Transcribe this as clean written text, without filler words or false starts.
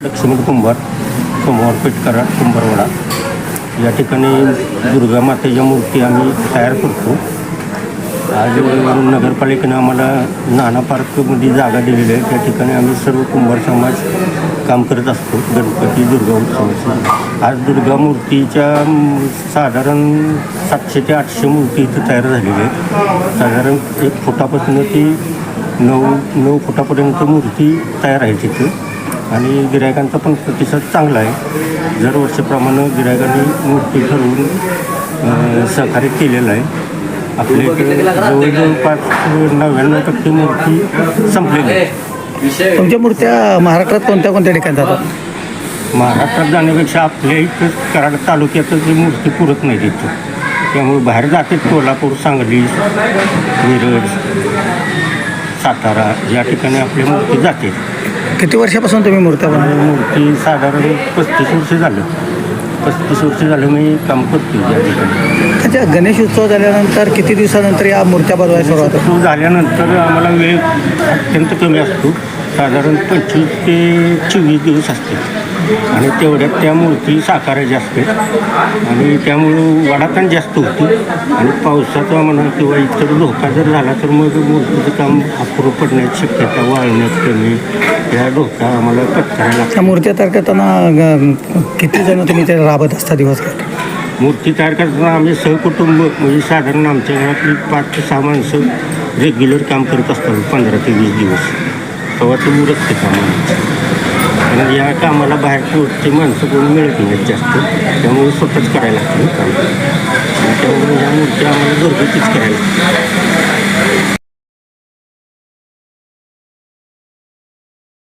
लक्ष्मण कुंभार, सोमवारपेठ कराड, कुंभारवाडा या ठिकाणी दुर्गा मातेच्या मूर्ती आम्ही तयार करतो. आज नगरपालिकेनं आम्हाला नाना पार्कमध्ये जागा दिलेली आहे. त्या ठिकाणी आम्ही सर्व कुंभार समाज काम करत असतो गणपती दुर्गा उत्सवाचं. आज दुर्गा मूर्तीच्या साधारण 700 ते 800 मूर्ती इथं तयार झालेली आहेत. साधारण 1 फुटापासून ती 9 फुटापर्यंत मूर्ती तयार आहे तिथं आणि गिरायकांचा पण प्रतिसाद चांगला आहे. दरवर्षीप्रमाणे गिरायकांनी मूर्ती ठरवून सहकार्य केलेलं आहे. आपल्या इकडे जवळजवळ 99% मूर्ती संपलेली आहे. तुमच्या मूर्त्या महाराष्ट्रात कोणत्या कोणत्या ठिकाणी जातात? महाराष्ट्रात जाण्यापेक्षा आपल्या इथं कराड तालुक्यातच ही मूर्ती पुरत नाही तिथं. त्यामुळे बाहेर जाते कोल्हापूर, सांगली, मिरज, सातारा या ठिकाणी आपली मूर्ती जाते. किती वर्षापासून तुम्ही मूर्त्या बनवता? मूर्ती साधारण 35 वर्ष झालं. 35 वर्ष झालं मी काम करतो या ठिकाणी. अच्छा, गणेश उत्सव झाल्यानंतर किती दिवसानंतर या मूर्त्या बनवायला सुरुवात होते? उत्सव झाल्यानंतर आम्हाला वेळ अत्यंत कमी असतो. साधारण 25 ते 24 दिवस असते आणि तेवढ्यात त्या मूर्ती साकारायच्या असते आणि त्यामुळं वाढाताण जास्त होती आणि पावसाचा म्हणा किंवा इतर धोका जर झाला तर मग मूर्तीचं काम अपुरं पडण्याची शक्यता, वाळण्यात कमी या धोका आम्हाला पत्करायला लागतो. त्या मूर्त्या तयार करताना किती जण तुम्ही ते राबत असता दिवसभर? मूर्ती तयार करताना आम्ही सहकुटुंब म्हणजे साधारण आमच्या घरातली 5 ते 6 माणसं रेग्युलर काम करत असतात 15 ते 20 दिवस. तेव्हा ते उरकते कामाला. आणि या कामाला बाहेरची माणसं कोणी मिळत नाहीत जास्त, त्यामुळे स्वतःच करायला लागतं काम. आणि त्यामुळे या मूर्ती आम्हाला घरगुतीच करायला लागतात.